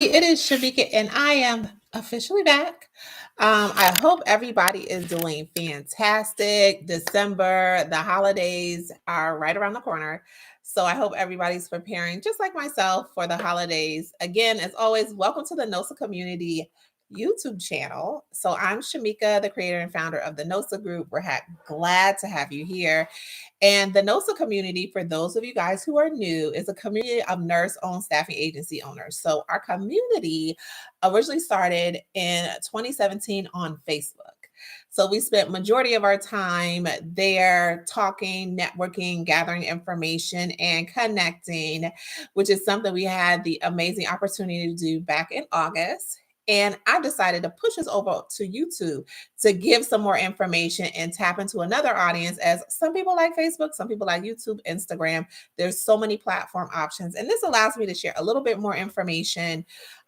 It is Shamika, and I am officially back. I hope everybody is doing fantastic. December, the holidays are right around the corner. So I hope everybody's preparing, just like myself, for the holidays. Again, as always, welcome to the NOSA Community YouTube channel. So I'm Shamika, the creator and founder of the NOSA Group. We're glad to have you here. And the NOSA community, for those of you guys who are new, is a community of nurse-owned staffing agency owners. So our community originally started in 2017 on Facebook. So we spent majority of our time there talking, networking, gathering information, and connecting, which is something we had the amazing opportunity to do back in August. And I decided to push us over to YouTube to give some more information and tap into another audience, as some people like Facebook, some people like YouTube, Instagram. There's so many platform options. And this allows me to share a little bit more information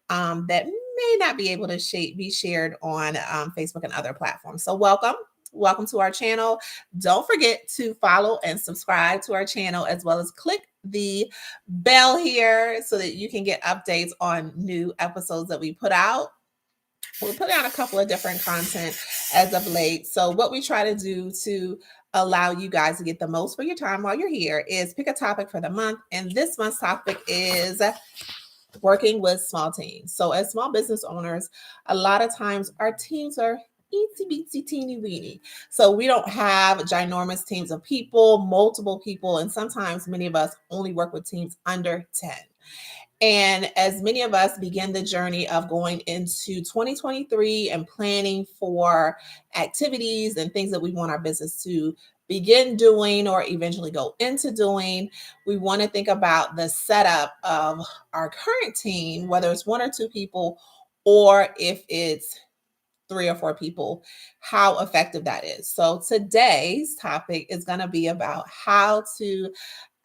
that may not be able to be shared on Facebook and other platforms. So welcome. Welcome to our channel. Don't forget to follow and subscribe to our channel, as well as click the bell here so that you can get updates on new episodes that we put out. We're putting out a couple of different content as of late. So what we try to do to allow you guys to get the most for your time while you're here is pick a topic for the month. And this month's topic is working with small teams. So as small business owners, a lot of times our teams are itsy bitsy teeny weeny. So we don't have ginormous teams of people, multiple people, and sometimes many of us only work with teams under 10. And as many of us begin the journey of going into 2023 and planning for activities and things that we want our business to begin doing or eventually go into doing, we want to think about the setup of our current team, whether it's one or two people, or if it's 3 or 4 people, how effective that is. So today's topic is going to be about how to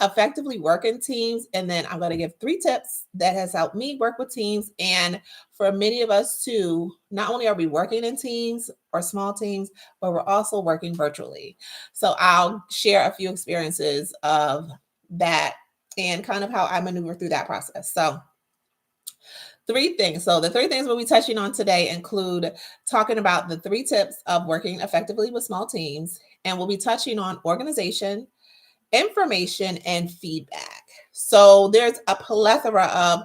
effectively work in teams. And then I'm going to give 3 tips that has helped me work with teams. And for many of us too, not only are we working in teams or small teams, but we're also working virtually. So I'll share a few experiences of that and kind of how I maneuver through that process. So 3 things. So the 3 things we'll be touching on today include talking about the 3 tips of working effectively with small teams. And we'll be touching on organization, information, and feedback. So there's a plethora of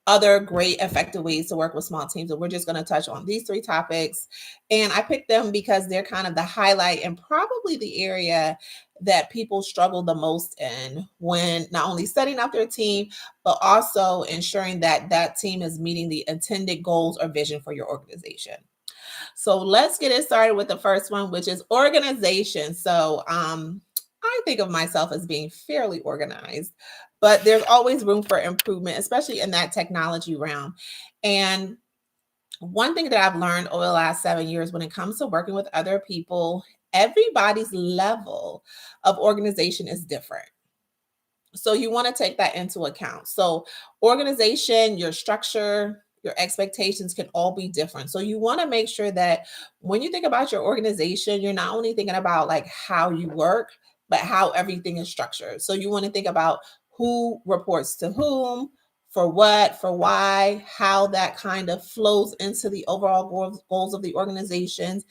other great effective ways to work with small teams, and we're just going to touch on these 3 topics. And I picked them because they're kind of the highlight and probably the area that people struggle the most in when not only setting up their team, but also ensuring that that team is meeting the intended goals or vision for your organization. So let's get it started with the first one, which is organization. So I think of myself as being fairly organized, but there's always room for improvement, especially in that technology realm. And one thing that I've learned over the last 7 years when it comes to working with other people, everybody's level of organization is different. So you want to take that into account. So organization, your structure, your expectations can all be different. So you want to make sure that when you think about your organization, you're not only thinking about like how you work, but how everything is structured. So you want to think about who reports to whom, for what, for why, how that kind of flows into the overall goals of the organizations,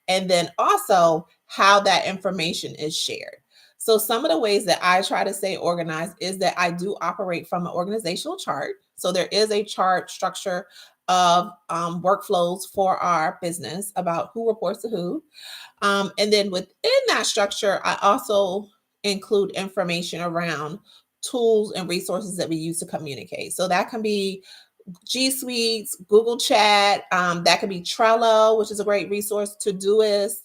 and then also how that information is shared. So some of the ways that I try to stay organized is that I do operate from an organizational chart. So there is a chart structure of workflows for our business about who reports to who. And then within that structure, I also include information around tools and resources that we use to communicate. So that can be G Suites, Google Chat, that could be Trello, which is a great resource, Todoist,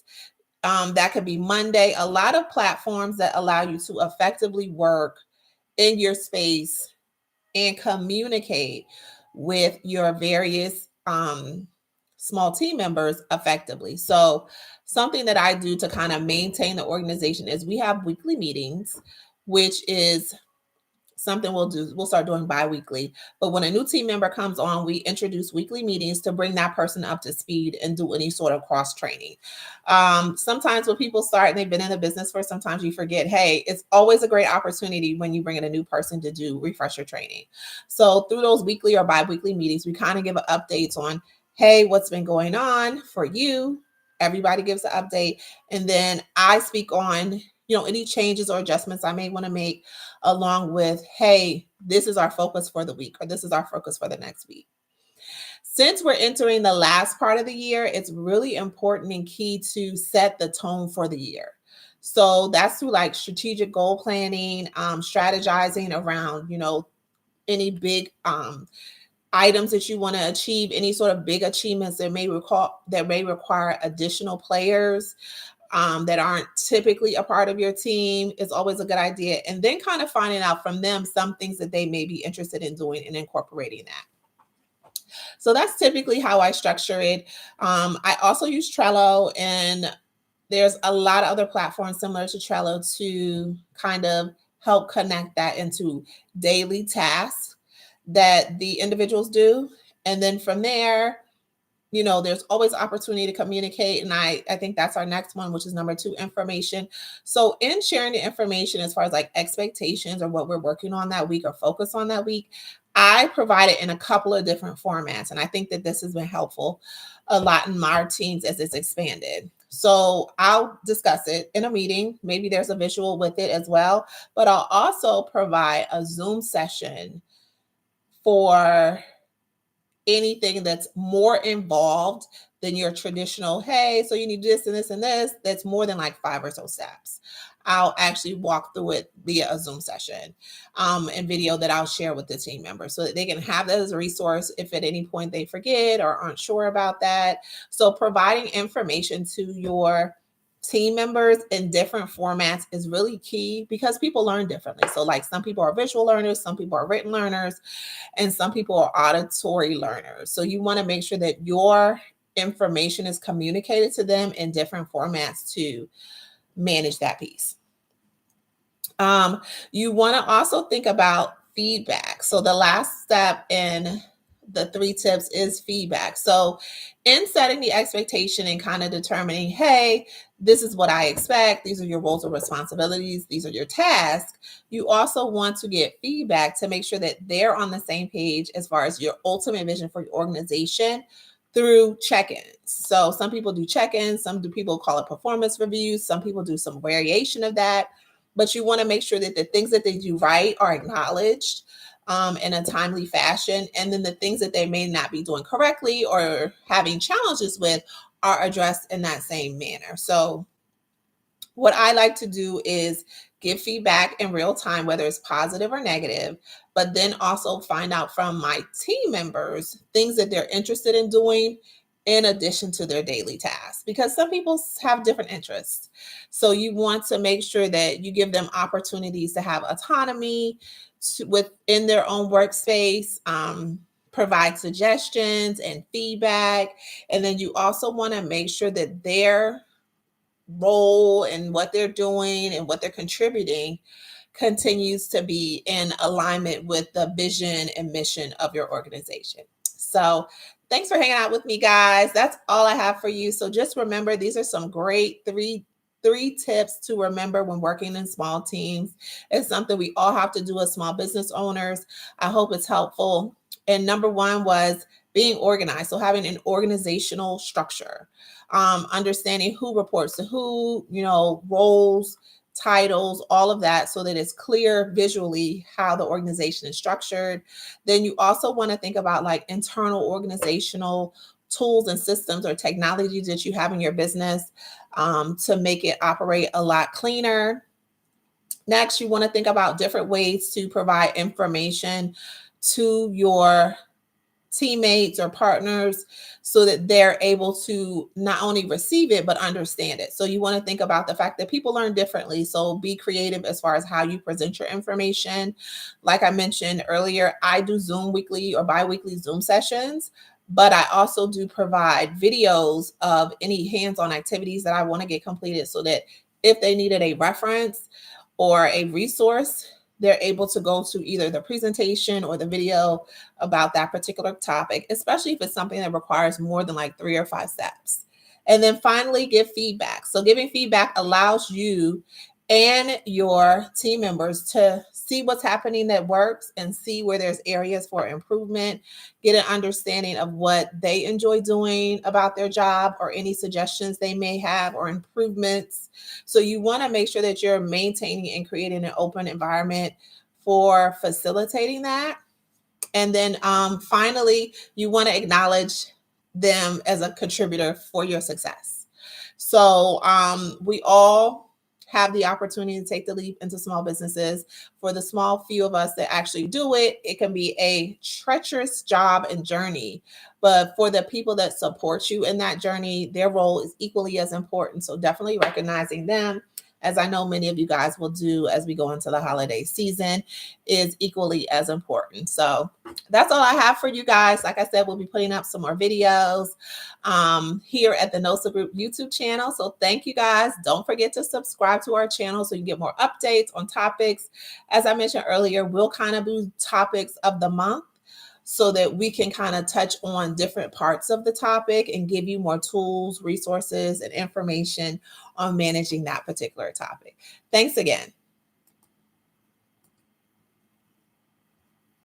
that could be Monday, a lot of platforms that allow you to effectively work in your space and communicate with your various small team members effectively. So something that I do to kind of maintain the organization is we have weekly meetings, which is something we'll start doing bi-weekly. But when a new team member comes on, we introduce weekly meetings to bring that person up to speed and do any sort of cross training. Sometimes when people start and they've been in the business for sometimes you forget, hey, it's always a great opportunity when you bring in a new person to do refresher training. So through those weekly or bi-weekly meetings, we kind of give updates on, hey, what's been going on for you. Everybody gives an update. And then I speak on, any changes or adjustments I may want to make, along with, hey, this is our focus for the week, or this is our focus for the next week. Since we're entering the last part of the year, it's really important and key to set the tone for the year. So that's through like strategic goal planning, strategizing around, any big items that you want to achieve, any sort of big achievements that may require additional players that aren't typically a part of your team is always a good idea. And then kind of finding out from them some things that they may be interested in doing and incorporating that. So that's typically how I structure it. I also use Trello, and there's a lot of other platforms similar to Trello to kind of help connect that into daily tasks that the individuals do. And then from there, there's always opportunity to communicate. And I think that's our next one, which is number 2, information. So in sharing the information, as far as like expectations or what we're working on that week or focus on that week, I provide it in a couple of different formats. And I think that this has been helpful a lot in my teams as it's expanded. So I'll discuss it in a meeting. Maybe there's a visual with it as well, but I'll also provide a Zoom session for anything that's more involved than your traditional, hey, so you need this and this and this, that's more than like 5 or so steps. I'll actually walk through it via a Zoom session and video that I'll share with the team members so that they can have that as a resource if at any point they forget or aren't sure about that. So providing information to your team members in different formats is really key because people learn differently. So like some people are visual learners, some people are written learners, and some people are auditory learners. So you want to make sure that your information is communicated to them in different formats to manage that piece. You want to also think about feedback. So the last step in the 3 tips is feedback. So in setting the expectation and kind of determining, hey, this is what I expect, these are your roles and responsibilities, these are your tasks, you also want to get feedback to make sure that they're on the same page as far as your ultimate vision for your organization through check-ins. So some people do check-ins, people call it performance reviews, some people do some variation of that, but you want to make sure that the things that they do right are acknowledged in a timely fashion. And then the things that they may not be doing correctly or having challenges with are addressed in that same manner. So what I like to do is give feedback in real time, whether it's positive or negative, but then also find out from my team members things that they're interested in doing in addition to their daily tasks, because some people have different interests. So you want to make sure that you give them opportunities to have autonomy within their own workspace, provide suggestions and feedback. And then you also want to make sure that their role and what they're doing and what they're contributing continues to be in alignment with the vision and mission of your organization. So thanks for hanging out with me, guys. That's all I have for you. So just remember, these are some great three tips to remember when working in small teams. It's something we all have to do as small business owners. I hope it's helpful. And number 1 was being organized. So having an organizational structure, understanding who reports to who, roles, titles, all of that, so that it's clear visually how the organization is structured. Then you also want to think about like internal organizational tools and systems or technologies that you have in your business to make it operate a lot cleaner. Next, you want to think about different ways to provide information to your teammates or partners so that they're able to not only receive it, but understand it. So you want to think about the fact that people learn differently. So be creative as far as how you present your information. Like I mentioned earlier, I do Zoom weekly or bi-weekly Zoom sessions, but I also do provide videos of any hands-on activities that I want to get completed so that if they needed a reference or a resource, they're able to go to either the presentation or the video about that particular topic, especially if it's something that requires more than like 3 or 5 steps. And then finally, give feedback. So, giving feedback allows you and your team members to see what's happening that works and see where there's areas for improvement, get an understanding of what they enjoy doing about their job or any suggestions they may have or improvements. So you want to make sure that you're maintaining and creating an open environment for facilitating that. And then finally, you want to acknowledge them as a contributor for your success. So we all have the opportunity to take the leap into small businesses. For the small few of us that actually do it, it can be a treacherous job and journey. But for the people that support you in that journey, their role is equally as important. So definitely recognizing them, as I know many of you guys will do as we go into the holiday season, is equally as important. So that's all I have for you guys. Like I said, we'll be putting up some more videos here at the NOSA Group YouTube channel. So thank you guys. Don't forget to subscribe to our channel so you get more updates on topics. As I mentioned earlier, we'll kind of do topics of the month so that we can kind of touch on different parts of the topic and give you more tools, resources, and information on managing that particular topic. Thanks again.